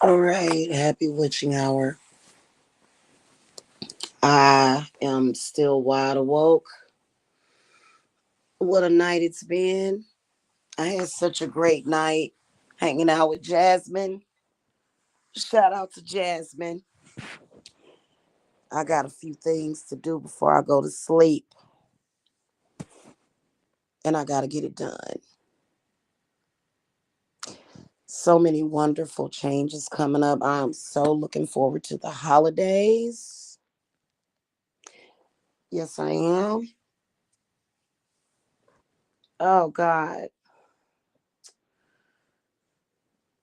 All right, happy witching hour. I am still wide awoke. What a night it's been. I had such a great night hanging out with Jasmine. Shout out to Jasmine. I got a few things to do before I go to sleep, and I got to get it done. So many wonderful changes coming up. I'm so looking forward to the holidays. Yes, I am. Oh, God.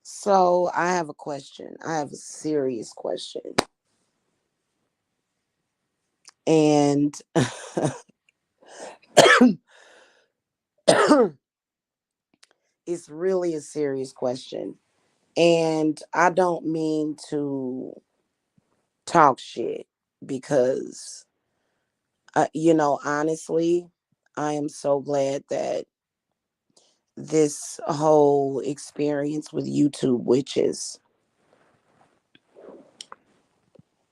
So I have a question. I have a serious question. And it's really a serious question. And I don't mean to talk shit because, honestly, I am so glad that this whole experience with YouTube witches,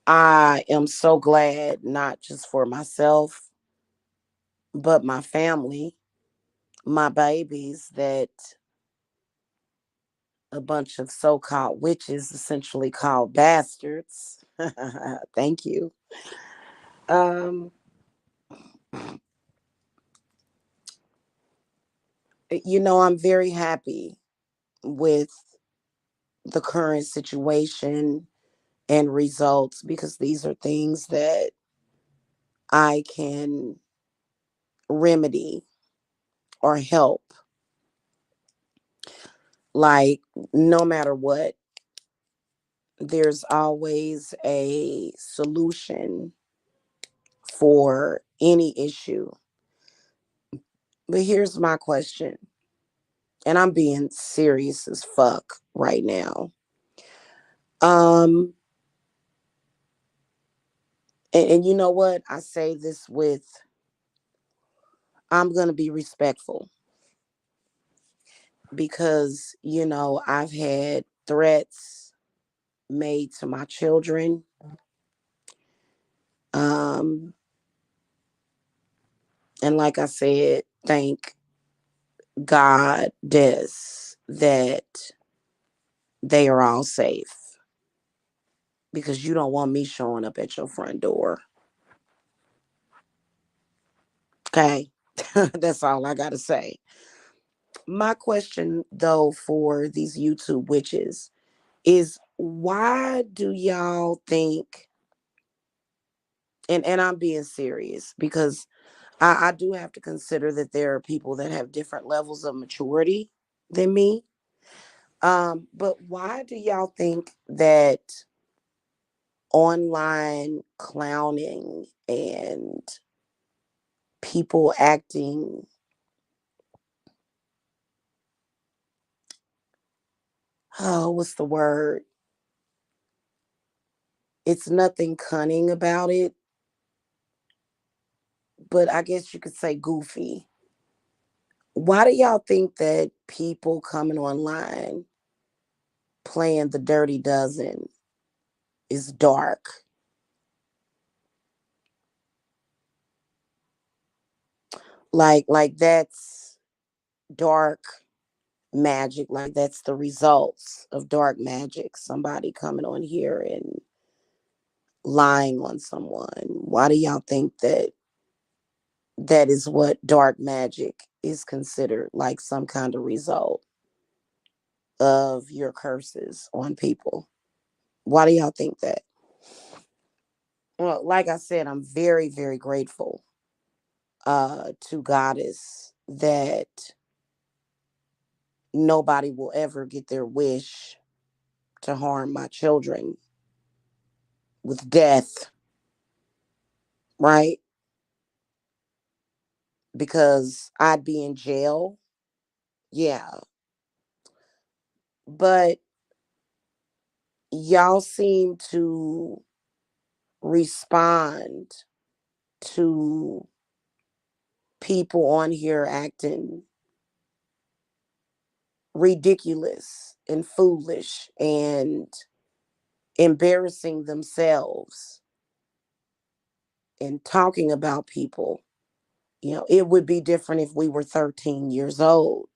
I am so glad, not just for myself, but my family, my babies, that a bunch of so-called witches, essentially called bastards. Thank you. Um, I'm very happy with the current situation and results because these are things that I can remedy or help. Like, no matter what, there's always a solution for any issue. But here's my question, and I'm being serious as fuck right now. Um, and you know what? I say this with, I'm gonna be respectful because, I've had threats made to my children. Um, and like I said, thank God that they are all safe because you don't want me showing up at your front door. Okay. That's all I got to say. My question, though, for these YouTube witches is why do y'all think, and I'm being serious because I do have to consider that there are people that have different levels of maturity than me. But why do y'all think that online clowning and people acting, oh, what's the word? It's nothing cunning about it, but I guess you could say goofy. Why do y'all think that people coming online playing the Dirty Dozen is dark? Like that's dark magic. Like that's the results of dark magic. Somebody coming on here and lying on someone. Why do y'all think that is what dark magic is considered, like some kind of result of your curses on people? Why do y'all think that? Well, like I said, I'm very, very grateful to Goddess that nobody will ever get their wish to harm my children with death, right? Because I'd be in jail. Yeah. But y'all seem to respond to people on here acting ridiculous and foolish and embarrassing themselves and talking about people. It would be different if we were 13 years old.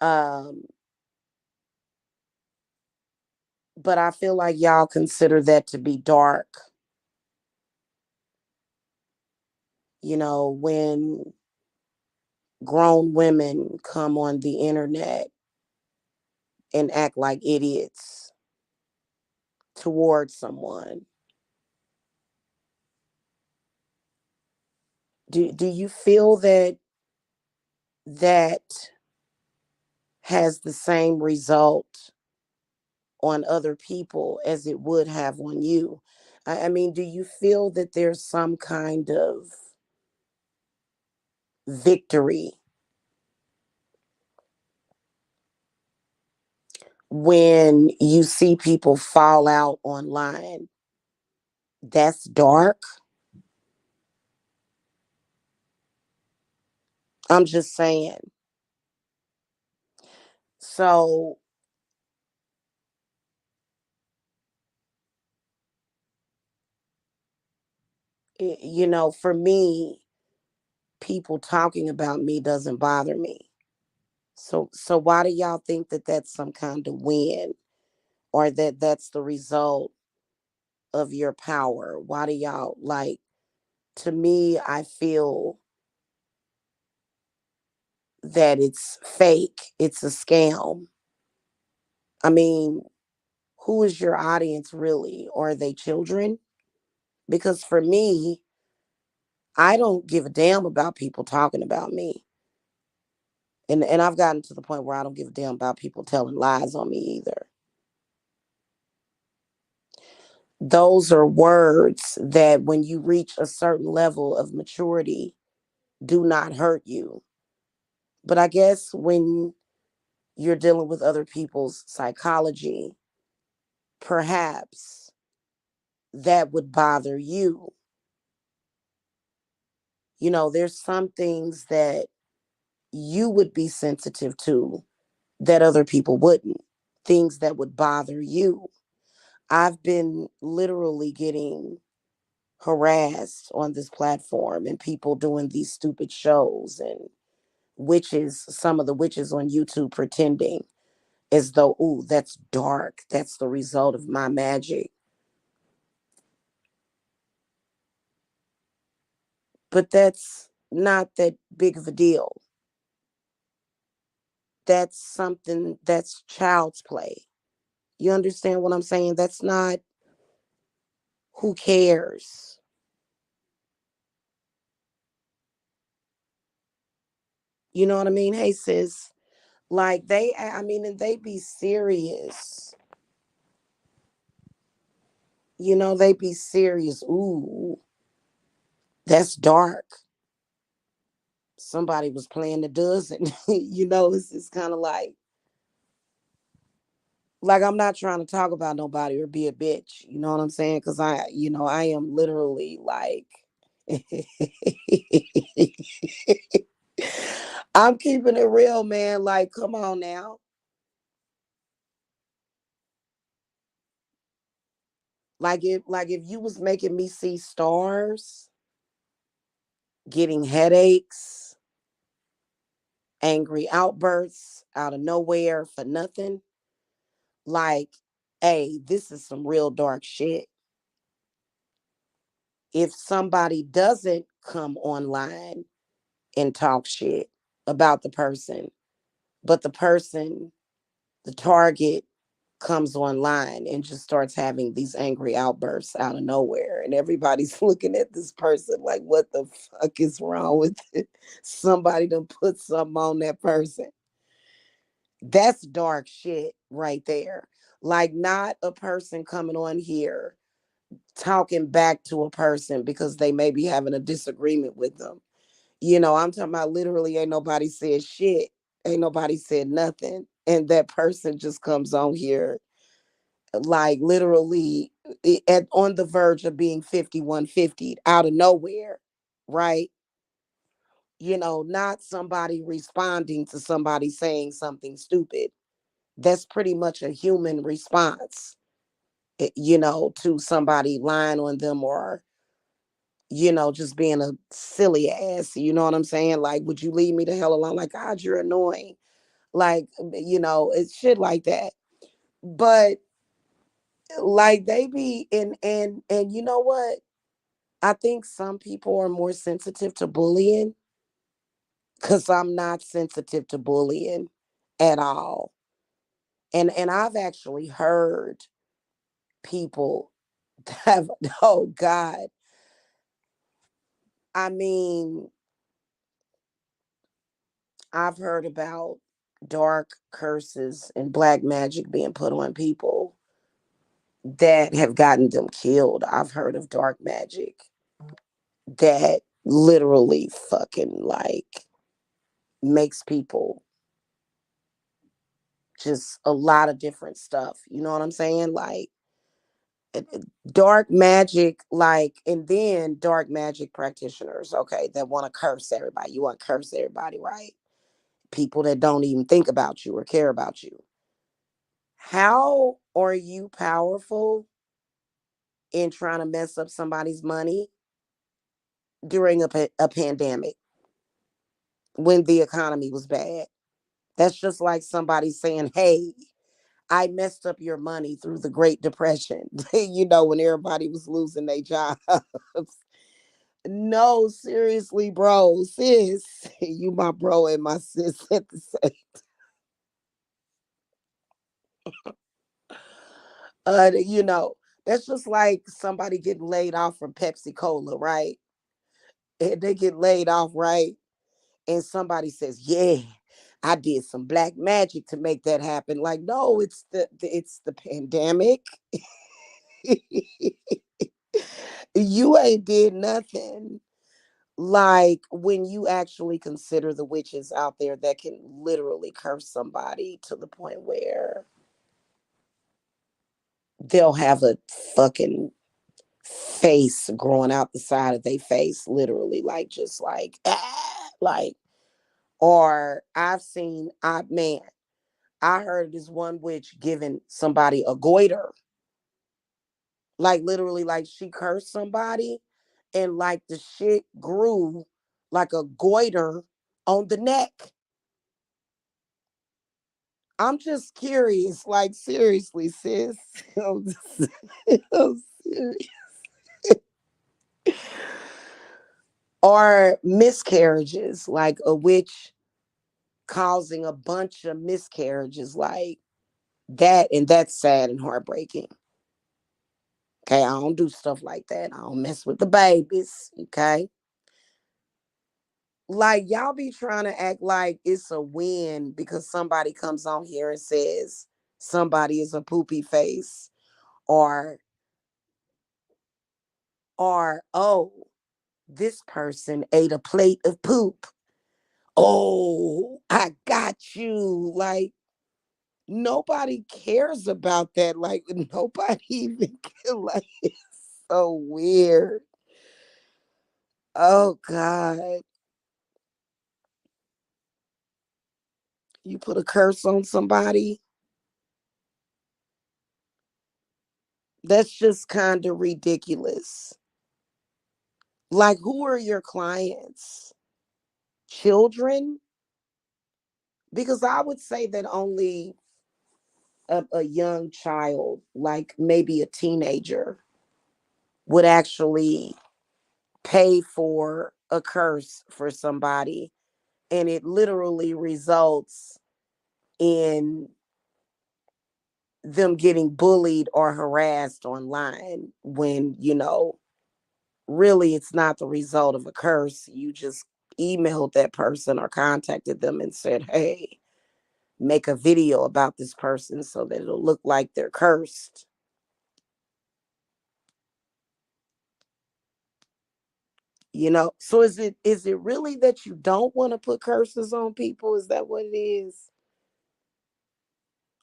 Um, but I feel like y'all consider that to be dark. When grown women come on the internet and act like idiots towards someone. Do you feel that has the same result on other people as it would have on you? I mean, do you feel that there's some kind of victory when you see people fall out online? That's dark. I'm just saying. So, for me, people talking about me doesn't bother me. So why do y'all think that that's some kind of win, or that that's the result of your power? Why do y'all like? To me, I feel that it's fake. It's a scam. I mean, who is your audience really? Or are they children? Because for me, I don't give a damn about people talking about me. And I've gotten to the point where I don't give a damn about people telling lies on me either. Those are words that when you reach a certain level of maturity do not hurt you. But I guess when you're dealing with other people's psychology, perhaps that would bother you. There's some things that you would be sensitive to that other people wouldn't, things that would bother you. I've been literally getting harassed on this platform, and people doing these stupid shows, and some of the witches on YouTube pretending as though, ooh, that's dark. That's the result of my magic. But that's not that big of a deal. That's something that's child's play. You understand what I'm saying? That's not, who cares? You know what I mean? Hey, sis. Like I mean, and they be serious. They be serious. Ooh, that's dark. Somebody was playing the dozen. It's kind of like I'm not trying to talk about nobody or be a bitch. You know what I'm saying? Because I am literally like, I'm keeping it real, man. Like, come on now. Like if you was making me see stars, getting headaches, angry outbursts out of nowhere for nothing, like, hey, this is some real dark shit. If somebody doesn't come online and talk shit about the person, but the person, the target, comes online and just starts having these angry outbursts out of nowhere, and everybody's looking at this person like, what the fuck is wrong with it? Somebody done put something on that person. That's dark shit right there. Like, not a person coming on here talking back to a person because they may be having a disagreement with them. I'm talking about literally ain't nobody said shit. Ain't nobody said nothing. And that person just comes on here like literally on the verge of being 5150 out of nowhere, right? Not somebody responding to somebody saying something stupid. That's pretty much a human response, to somebody lying on them, or, just being a silly ass. You know what I'm saying? Like, would you leave me the hell alone? Like, God, you're annoying. Like, it's shit like that. But like they be and you know what? I think some people are more sensitive to bullying, because I'm not sensitive to bullying at all. And I've actually heard people have, oh God. I mean, I've heard about dark curses and black magic being put on people that have gotten them killed. I've heard of dark magic that literally fucking like makes people just a lot of different stuff. You know what I'm saying? Like dark magic, like, and then dark magic practitioners, okay, that want to curse everybody. You want to curse everybody, right? People that don't even think about you or care about you. How are you powerful in trying to mess up somebody's money during a pandemic when the economy was bad? That's just like somebody saying, hey, I messed up your money through the Great Depression, when everybody was losing their jobs. No, seriously, bro, sis, you my bro and my sis at the same. You know, that's just like somebody getting laid off from Pepsi Cola, right? And they get laid off, right? And somebody says, "Yeah, I did some black magic to make that happen." Like, no, it's the pandemic. You ain't did nothing. Like, when you actually consider the witches out there that can literally curse somebody to the point where they'll have a fucking face growing out the side of their face, literally, like, just like, like, or I've seen, I heard this one witch giving somebody a goiter, like, literally, like, she cursed somebody, and like the shit grew like a goiter on the neck. I'm just curious, like, seriously, sis. I'm serious. Or miscarriages, like a witch causing a bunch of miscarriages, like that, and that's sad and heartbreaking. Okay, I don't do stuff like that. I don't mess with the babies. Okay, like, y'all be trying to act like it's a win because somebody comes on here and says somebody is a poopy face, or oh, this person ate a plate of poop. Oh, I got you. Like, nobody cares about that. Like, nobody even like, it's so weird. Oh God. You put a curse on somebody. That's just kind of ridiculous. Like, who are your clients? Children? Because I would say that only a young child, like maybe a teenager, would actually pay for a curse for somebody, and it literally results in them getting bullied or harassed online, when really it's not the result of a curse. You just emailed that person or contacted them and said, hey, make a video about this person so that it'll look like they're cursed. So is it really that you don't want to put curses on people? Is that what it is?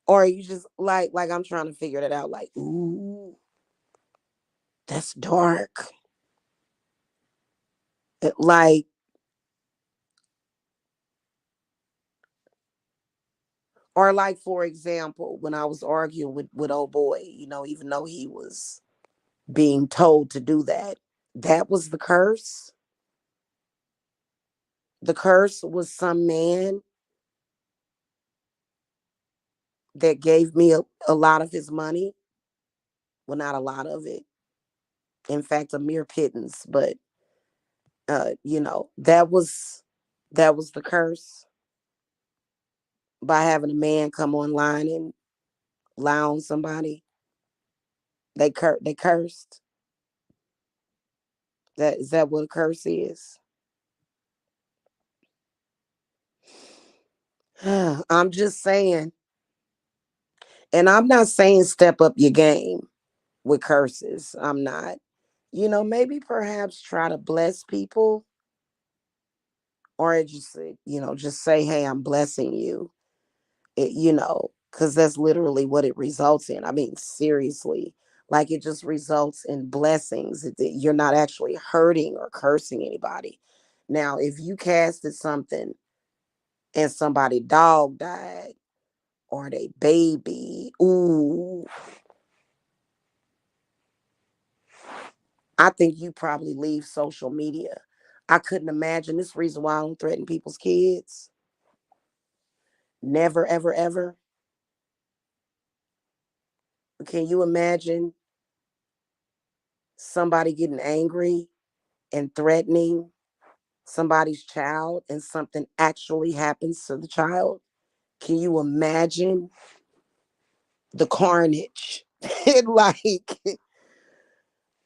Or are you just like I'm trying to figure that out, like, ooh, that's dark. Like, Or like, for example, when I was arguing with old boy, even though he was being told to do that, that was the curse. The curse was some man that gave me a lot of his money. Well, not a lot of it. In fact, a mere pittance. But that was the curse, by having a man come online and lie on somebody. They cursed. That is that what a curse is? I'm just saying, and I'm not saying step up your game with curses. I'm not. Maybe perhaps try to bless people, or just say, "Hey, I'm blessing you." Because that's literally what it results in. I mean, seriously, like it just results in blessings. You're not actually hurting or cursing anybody. Now, if you casted something and somebody dog died or they baby, ooh, I think you probably leave social media. I couldn't imagine this reason why I don't threaten people's kids. Never, ever, ever. Can you imagine somebody getting angry and threatening somebody's child and something actually happens to the child? Can you imagine the carnage? Like,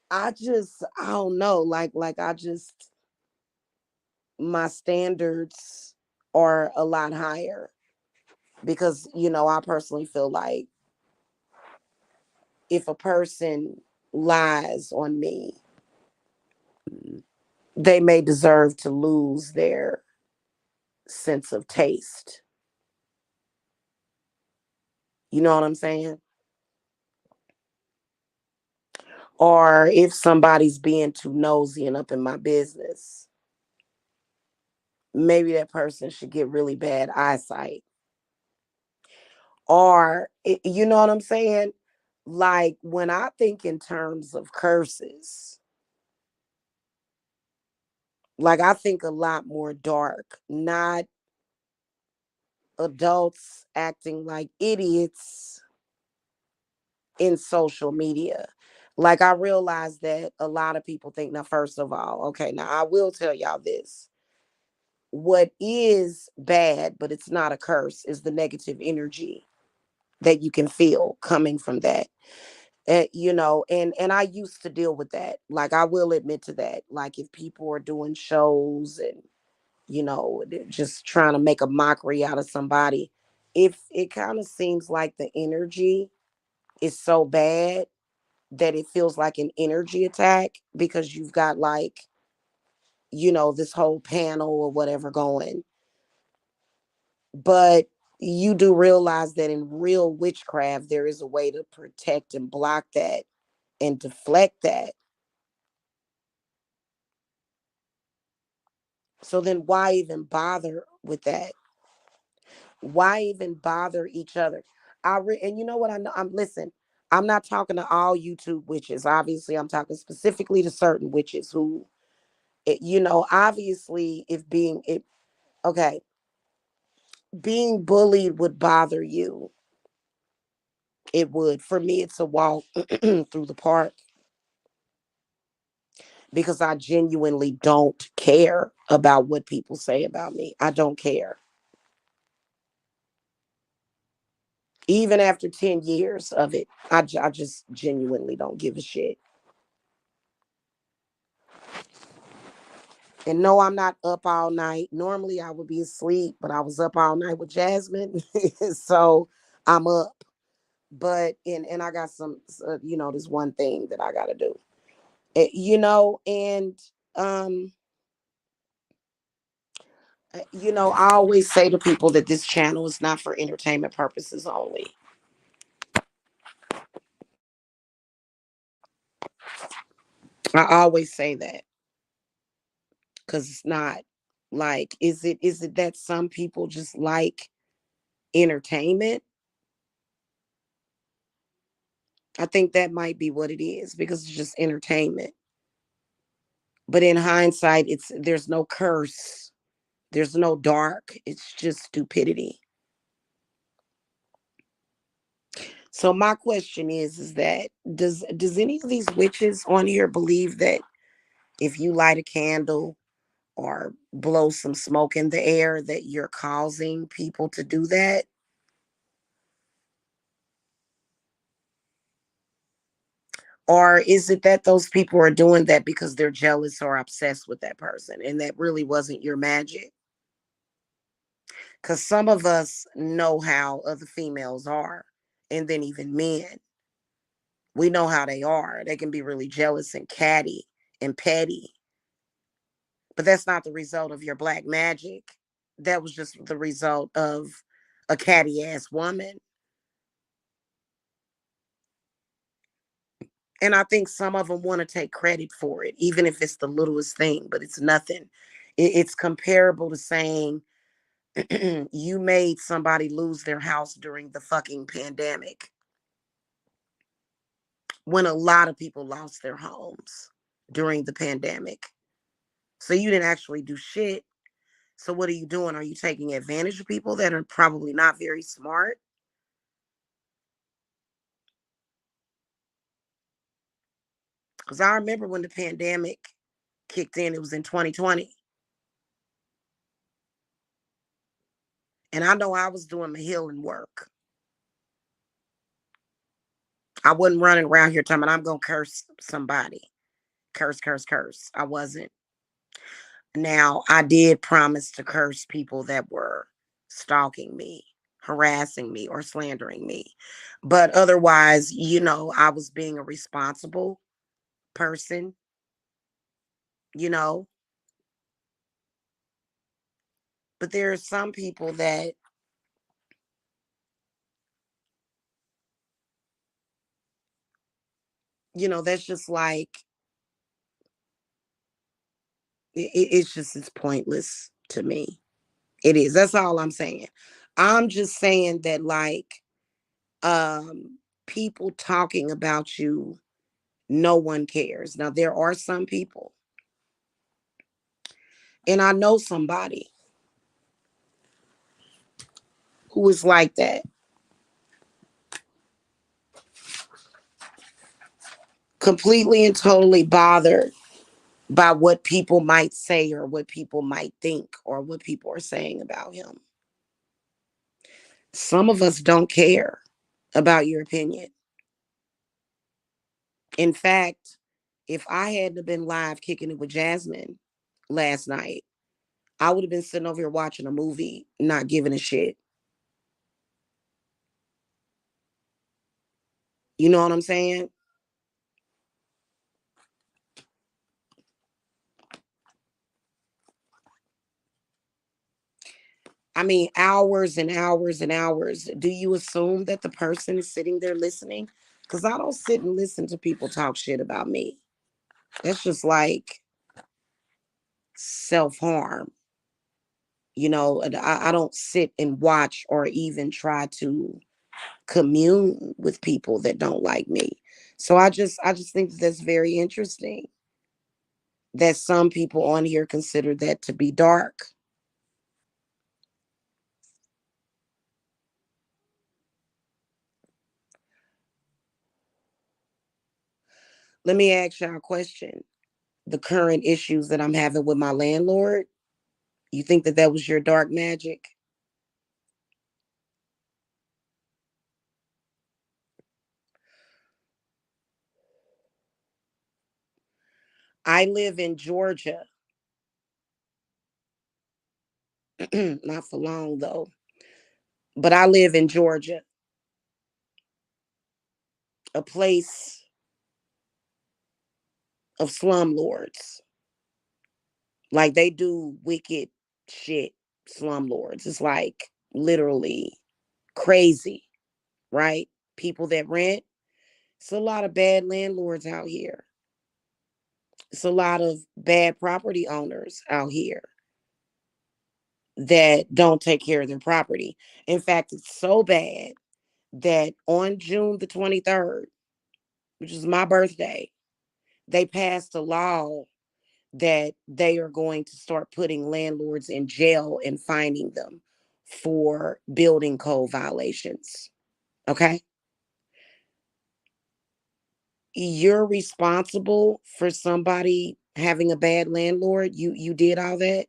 I don't know. Like I just, my standards are a lot higher because, I personally feel like if a person lies on me, they may deserve to lose their sense of taste. You know what I'm saying? Or if somebody's being too nosy and up in my business, maybe that person should get really bad eyesight. Or, you know what I'm saying? Like when I think in terms of curses, like I think a lot more dark, not adults acting like idiots in social media. Like I realize that a lot of people think, now, first of all, okay, now I will tell y'all this. What is bad, but it's not a curse, is the negative energy that you can feel coming from that. And I used to deal with that. Like I will admit to that. Like if people are doing shows and they're just trying to make a mockery out of somebody, if it kind of seems like the energy is so bad that it feels like an energy attack because you've got like, this whole panel or whatever going. But you do realize that in real witchcraft, there is a way to protect and block that and deflect that. So then why even bother with that? Why even bother each other? And you know what? I know. Listen. I'm not talking to all YouTube witches. Obviously, I'm talking specifically to certain witches who, obviously, if being it, okay, being bullied would bother you. It would. For me, it's a walk through the park because I genuinely don't care about what people say about me. I don't care. Even after 10 years of it, I just genuinely don't give a shit. And no, I'm not up all night. Normally I would be asleep, but I was up all night with Jasmine. So I'm up. But and I got some, this one thing that I got to do. And um, I always say to people that this channel is not for entertainment purposes only. I always say that because it's not. Like, is it that some people just like entertainment. I think that might be what it is because it's just entertainment. But in hindsight, there's no curse. There's no dark. It's just stupidity. So my question is that does any of these witches on here believe that if you light a candle or blow some smoke in the air that you're causing people to do that? Or is it that those people are doing that because they're jealous or obsessed with that person and that really wasn't your magic? Because some of us know how other females are, and then even men. We know how they are. They can be really jealous and catty and petty, but that's not the result of your black magic. That was just the result of a catty ass woman. And I think some of them want to take credit for it, even if it's the littlest thing, but it's nothing. It's comparable to saying you made somebody lose their house during the fucking pandemic when a lot of people lost their homes during the pandemic. So you didn't actually do shit. So what are you doing? Are you taking advantage of people that are probably not very smart? Because I remember when the pandemic kicked in, it was in 2020. And I know I was doing my healing work. I wasn't running around here talking about I'm going to curse somebody. Curse, curse, curse. I wasn't. Now, I did promise to curse people that were stalking me, harassing me, or slandering me. But otherwise, I was being a responsible person, you know. But there are some people that, that's just like, it's pointless to me. It is. That's all I'm saying. I'm just saying that, like, people talking about you, no one cares. Now, there are some people, and I know somebody who is like that, completely and totally bothered by what people might say or what people might think or what people are saying about him. Some of us don't care about your opinion. In fact, if I hadn't been live kicking it with Jasmine last night, I would have been sitting over here watching a movie, not giving a shit. You know what I'm saying? I mean, hours and hours and hours. Do you assume that the person is sitting there listening? Because I don't sit and listen to people talk shit about me. That's just like self harm. And I don't sit and watch or even try to commune with people that don't like me. So I just think that that's very interesting that some people on here consider that to be dark. Let me ask y'all a question. The current issues that I'm having with my landlord, you think that that was your dark magic? I live in Georgia. Not for long though, but I live in Georgia, a place of slumlords. Like they do wicked shit, slumlords. It's like literally crazy, right? People that rent. It's a lot of bad landlords out here. It's a lot of bad property owners out here. that don't take care of their property. In fact, it's so bad that on June the 23rd, which is my birthday, they passed a law that they are going to start putting landlords in jail and fining them for building code violations. Okay? You're responsible for somebody having a bad landlord. You did all that,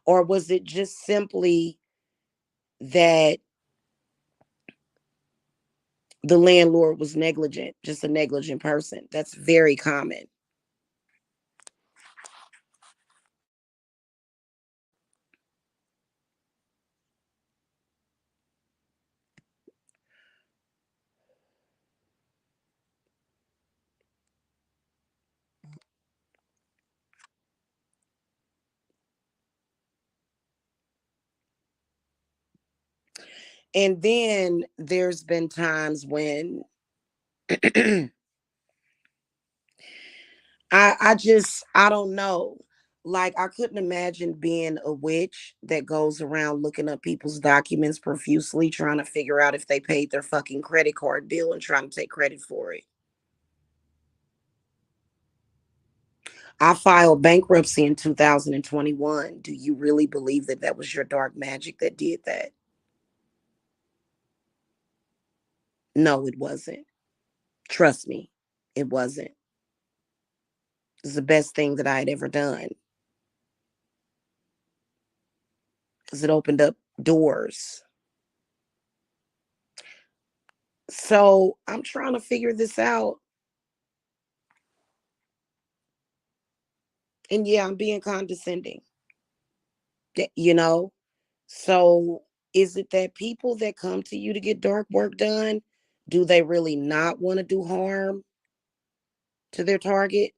or was it just simply that the landlord was negligent, just a negligent person? That's very common. And then there's been times when I don't know. Like, I couldn't imagine being a witch that goes around looking up people's documents profusely, trying to figure out if they paid their fucking credit card bill and trying to take credit for it. I filed bankruptcy in 2021. Do you really believe that that was your dark magic that did that? No, it wasn't. Trust me, it wasn't. It's the best thing that I had ever done because it opened up doors. So I'm trying to figure this out. And yeah, I'm being condescending, you know? So is it that people that come to you to get dark work done, do they really not want to do harm to their target?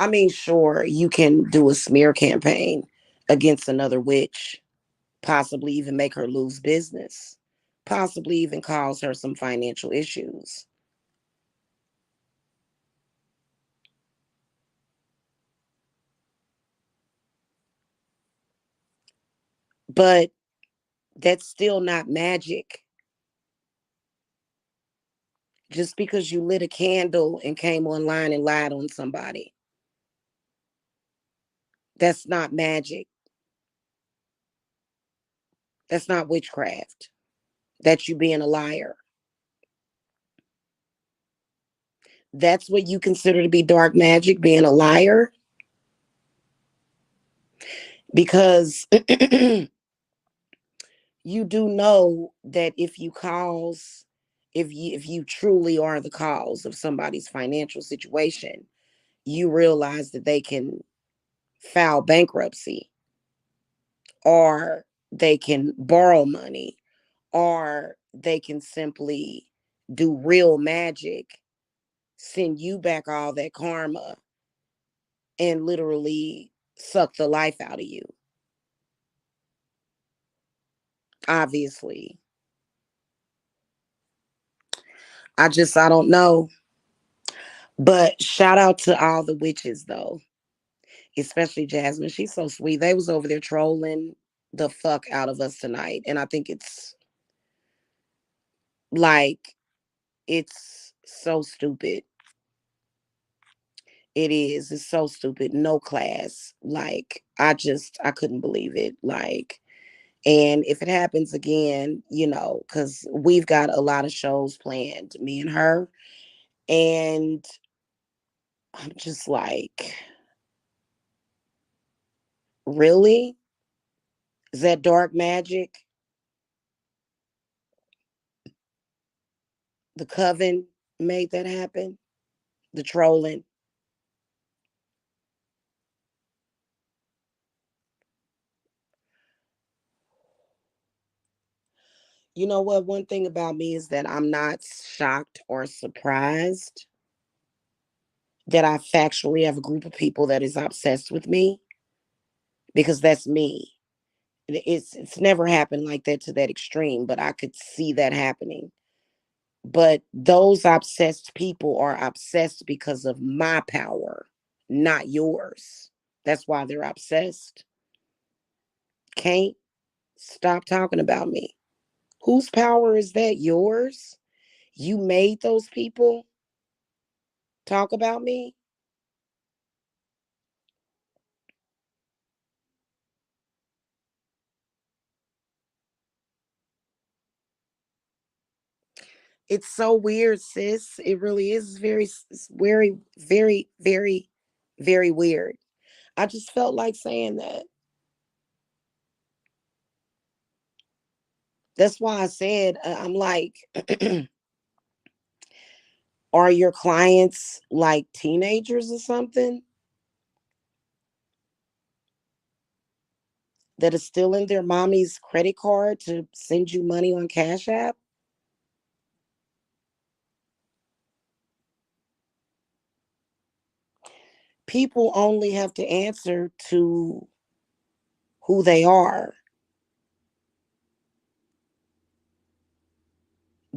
I mean, sure, you can do a smear campaign against another witch, possibly even make her lose business, possibly even cause her some financial issues. But that's still not magic. Just because you lit a candle and came online and lied on somebody, that's not magic. That's not witchcraft. That's you being a liar. That's what you consider to be dark magic, being a liar, because you do know that if you truly are the cause of somebody's financial situation, you realize that they can file bankruptcy, or they can borrow money, or they can simply do real magic, send you back all that karma, and literally suck the life out of you. Obviously, I don't know. But shout out to all the witches though, especially Jasmine. She's so sweet. They was over there trolling the fuck out of us tonight. And I think it's like, it's so stupid. It is. It's so stupid. No class. Like, I couldn't believe it. Like, and if it happens again, because we've got a lot of shows planned, me and her. And I'm just like, really? Is that dark magic? The coven made that happen? The trolling? You know what? One thing about me is that I'm not shocked or surprised that I factually have a group of people that is obsessed with me, because that's me. It's never happened like that to that extreme, but I could see that happening. But those obsessed people are obsessed because of my power. not yours. That's why they're obsessed. Can't stop talking about me. Whose power is that? Yours? You made those people talk about me? It's so weird, sis. It really is it's very, very, very, very weird. I just felt like saying that. That's why I said, I'm like, are your clients like teenagers or something that are still in their mommy's credit card to send you money on Cash App? People only have to answer to who they are.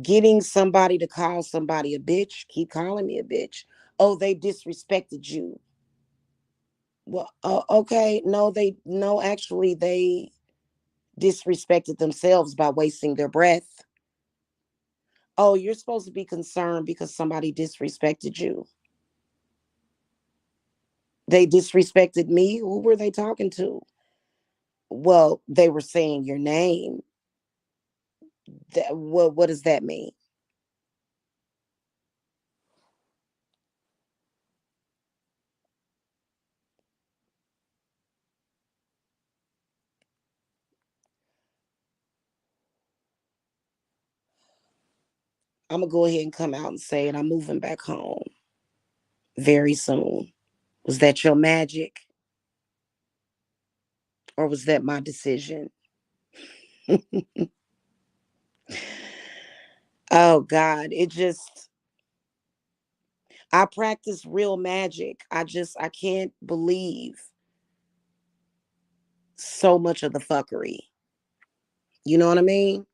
Getting somebody to call somebody a bitch, keep calling me a bitch. Oh, they disrespected you. Well, okay, no, actually, they disrespected themselves by wasting their breath. Oh, you're supposed to be concerned because somebody disrespected you. They disrespected me. Who were they talking to? Well, they were saying your name. What does that mean? I'm gonna go ahead and come out and say it. I'm moving back home very soon. Was that your magic, or was that my decision? Oh God, it just I practice real magic. I can't believe so much of the fuckery. You know what I mean?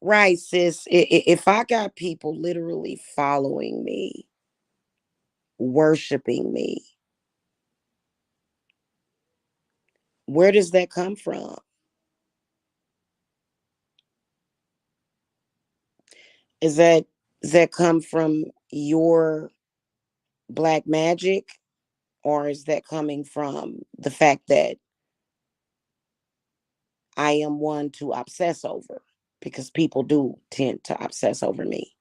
Right, sis. If I got people literally following me, worshiping me, where does that come from? Is that does that come from your black magic, or is that coming from the fact that I am one to obsess over? Because people do tend to obsess over me.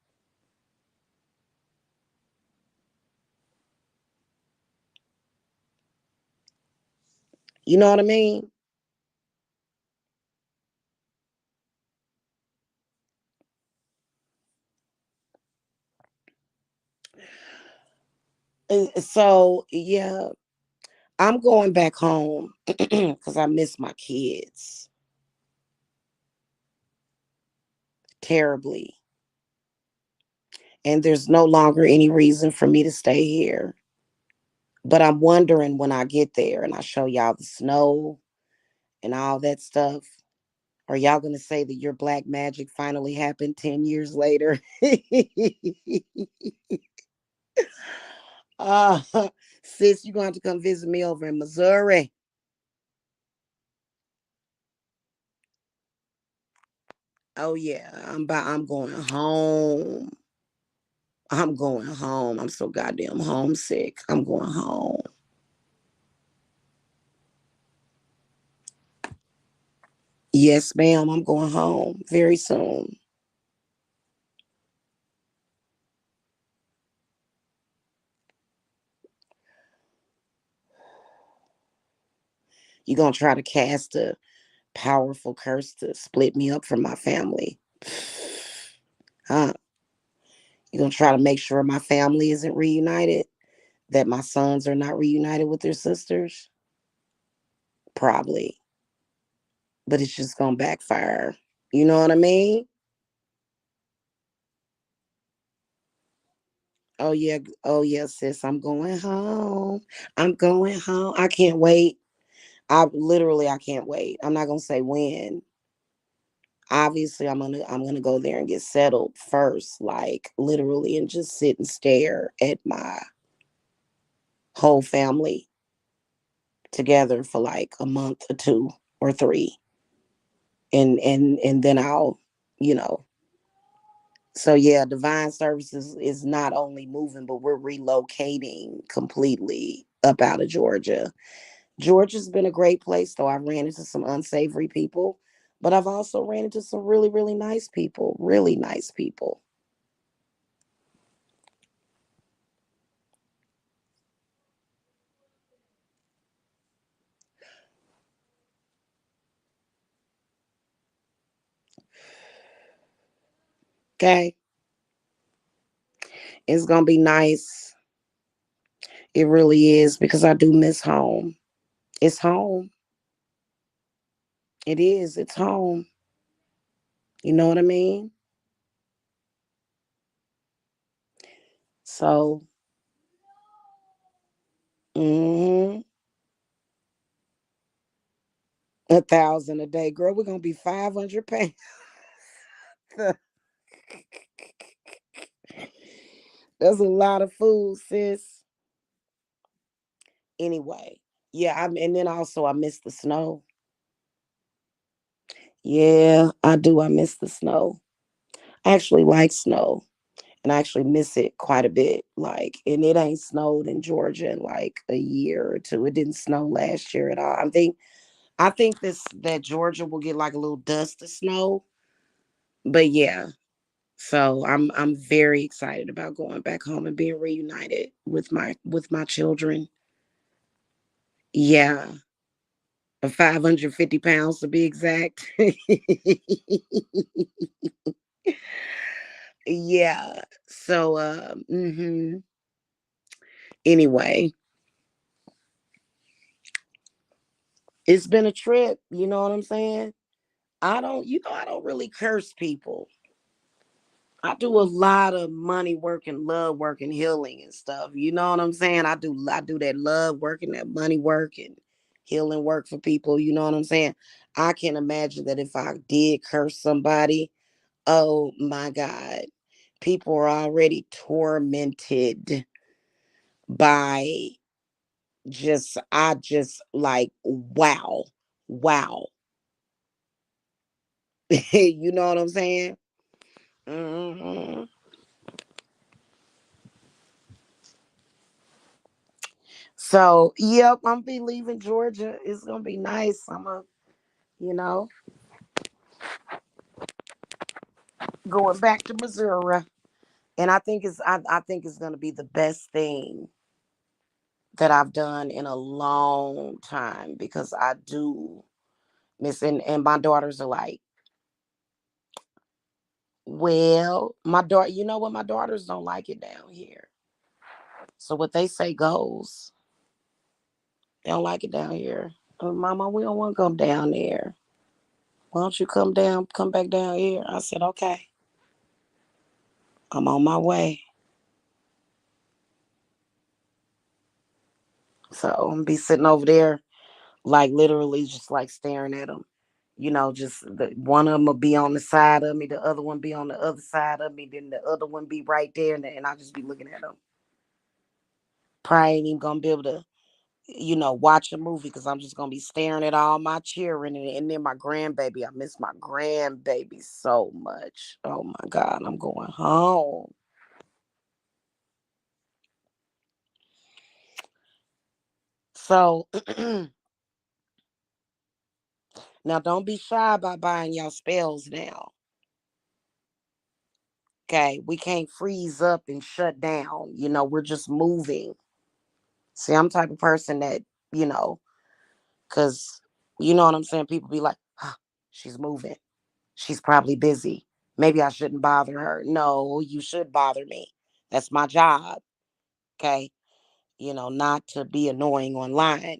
You know what I mean? So yeah, I'm going back home because I miss my kids terribly. And there's no longer any reason for me to stay here. But I'm wondering when I get there and I show y'all the snow and all that stuff, are y'all going to say that your black magic finally happened 10 years later? uh, sis, you're going to have to come visit me over in Missouri. Oh, yeah, I'm going home. I'm going home. I'm so goddamn homesick. I'm going home. Yes, ma'am. I'm going home very soon. You're going to try to cast a powerful curse to split me up from my family. Huh? You're going to try to make sure my family isn't reunited, that my sons are not reunited with their sisters? Probably. But it's just going to backfire. You know what I mean? Oh, yeah. Oh, yeah, sis. I'm going home. I'm going home. I can't wait. I can't wait. I'm not going to say when. Obviously, I'm gonna go there and get settled first, like literally, and just sit and stare at my whole family together for like a month or two or three, and then I'll, you know. So yeah, Divine Services is not only moving, but we're relocating completely up out of Georgia. Georgia's been a great place, though. I've ran into some unsavory people, but I've also ran into some really, really nice people. Really nice people. Okay. It's gonna be nice. It really is because I do miss home. It's home. It is. It's home. You know what I mean? So, mm-hmm. 1,000 a day, girl. We're gonna be 500 pounds. That's a lot of food, sis. Anyway, yeah. And then also I miss the snow. Yeah, I do. I miss the snow. I actually like snow, and I actually miss it quite a bit. Like, and it ain't snowed in Georgia in like a year or two. It didn't snow last year at all. I think this that Georgia will get like a little dust of snow. But yeah, so I'm very excited about going back home and being reunited with my children. Yeah, 550 pounds to be exact. Yeah. So anyway, it's been a trip, you know what I'm saying? I don't really curse people. I do a lot of money work and love work and healing and stuff. You know what I'm saying? I do that love work and that money work and healing work for people. You know what I'm saying? I can imagine that if I did curse somebody, oh my God, people are already tormented by I just like, wow, wow. You know what I'm saying? Hmm. So, yep, I'm be leaving Georgia. It's gonna be nice. You know, going back to Missouri, and I think it's gonna be the best thing that I've done in a long time because I do miss and my daughters are like, well, my daughter, you know what, my daughters don't like it down here. So what they say goes. They don't like it down here. Mama, we don't want to come down there. Why don't you come back down here? I said, okay, I'm on my way. So I'm gonna be sitting over there, like literally just like staring at them. You know, just one of them will be on the side of me, the other one be on the other side of me, then the other one be right there, and I'll just be looking at them. Probably ain't even gonna be able to, watch a movie because I'm just gonna be staring at all my children and then my grandbaby. I miss my grandbaby so much. Oh my God, I'm going home. So now don't be shy about buying y'all spells now. Okay, we can't freeze up and shut down. We're just moving. See, I'm the type of person that, you know, because you know what I'm saying? People be like, huh, she's moving. She's probably busy. Maybe I shouldn't bother her. No, you should bother me. That's my job. Okay. Not to be annoying online.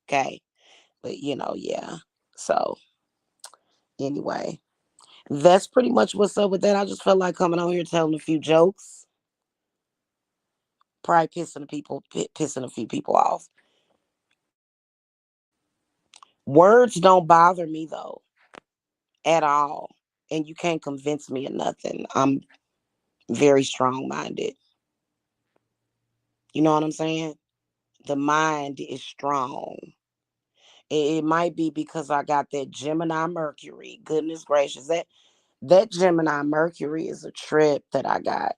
Okay. But, yeah. So, anyway, that's pretty much what's up with that. I just felt like coming on here telling a few jokes, probably pissing a few people off. Words don't bother me though. at all. And you can't convince me of nothing. I'm very strong minded. You know what I'm saying? The mind is strong. It might be because I got that Gemini Mercury. Goodness gracious. That Gemini Mercury is a trip that I got.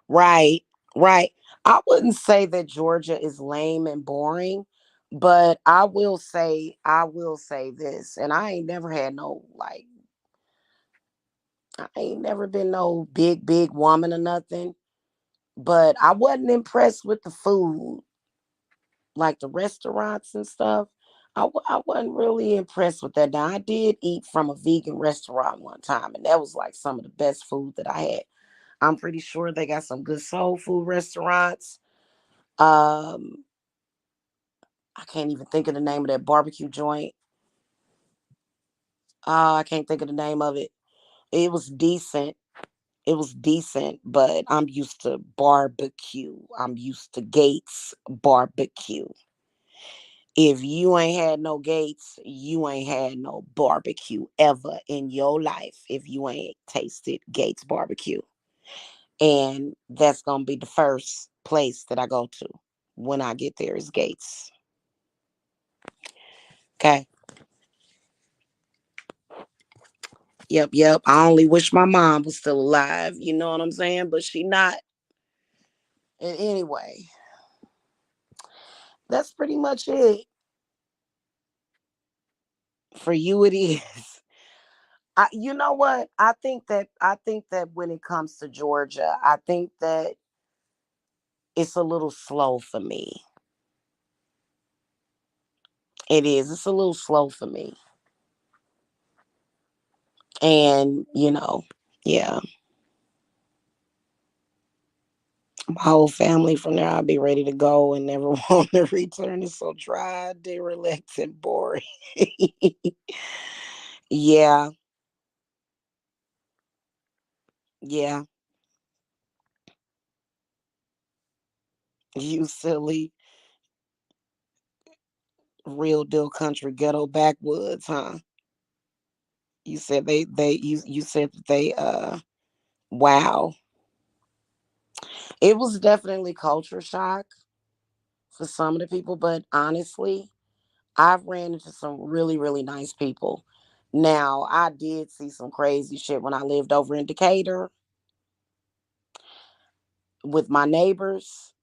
Right, right. I wouldn't say that Georgia is lame and boring, but I will say this, and I ain't never had no like I ain't never been no big woman or nothing, but I wasn't impressed with the food, like the restaurants and stuff. I wasn't really impressed with that. Now I did eat from a vegan restaurant one time, and that was like some of the best food that I had. I'm pretty sure they got some good soul food restaurants. Um, I can't even think of the name of that barbecue joint. I can't think of the name of it. It was decent. It was decent, but I'm used to barbecue. I'm used to Gates barbecue. If you ain't had no Gates, you ain't had no barbecue ever in your life if you ain't tasted Gates barbecue. And that's gonna be the first place that I go to when I get there is Gates. Okay. Yep, yep. I only wish my mom was still alive. You know what I'm saying? But she not. And anyway, that's pretty much it. For you it is. You know what? I think that when it comes to Georgia, I think that it's a little slow for me. It is. It's a little slow for me. And, yeah, my whole family from there, I'll be ready to go and never want to return. It's so dry, derelict, and boring. Yeah, yeah. You silly, real deal country ghetto backwoods, huh? You said you said that wow. It was definitely culture shock for some of the people, but honestly, I've ran into some really, really nice people. Now, I did see some crazy shit when I lived over in Decatur with my neighbors.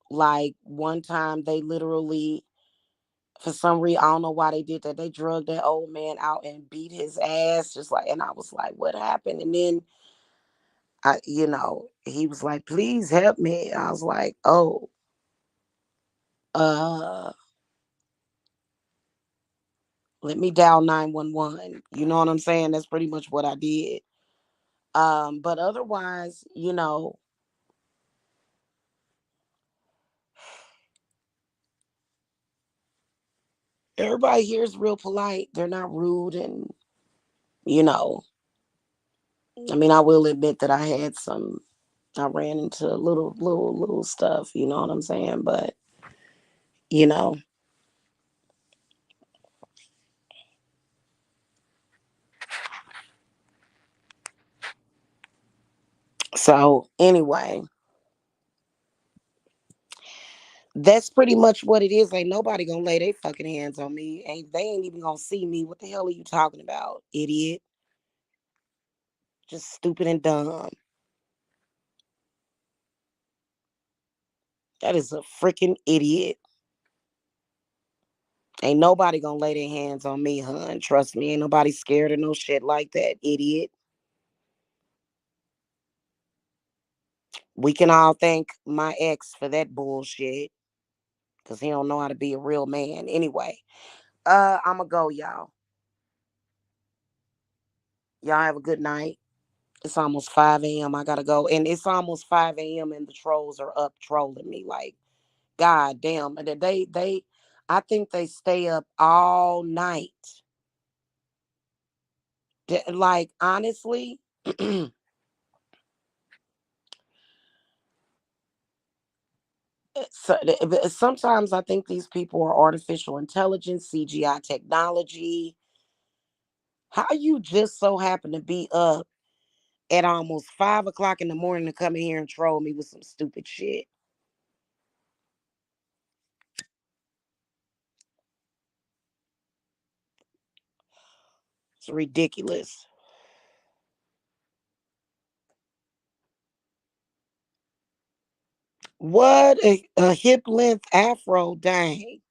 Like one time they literally, for some reason, I don't know why they did that. They drugged that old man out and beat his ass, just like, and I was like, what happened? And then he was like, please help me. I was like, oh, uh, let me dial 911. You know what I'm saying? That's pretty much what I did. But otherwise, everybody here is real polite. They're not rude, and you know, I mean, I will admit that I ran into little stuff. You know what I'm saying? But you know, so anyway, that's pretty much what it is. Ain't nobody gonna lay their fucking hands on me. Ain't they ain't even gonna see me. What the hell are you talking about, idiot? Just stupid and dumb. That is a freaking idiot. Ain't nobody gonna lay their hands on me, hun. Trust me, ain't nobody scared of no shit like that, idiot. We can all thank my ex for that bullshit, cause he don't know how to be a real man. Anyway, I'ma go, y'all. Y'all have a good night. It's almost 5 a.m. I gotta go, and it's almost 5 a.m. and the trolls are up trolling me. Like, god damn, and I think they stay up all night. Like honestly. Sometimes I think these people are artificial intelligence, CGI technology. How you just so happen to be up at almost 5 o'clock in the morning to come in here and troll me with some stupid shit? It's ridiculous. What a hip length afro, dang.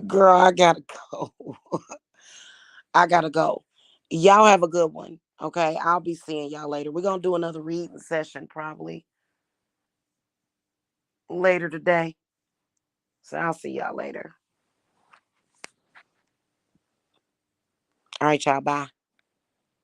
Girl, I gotta go. I gotta go. Y'all have a good one. Okay. I'll be seeing y'all later. We're gonna do another reading session probably later today. So I'll see y'all later. All right, y'all. Bye.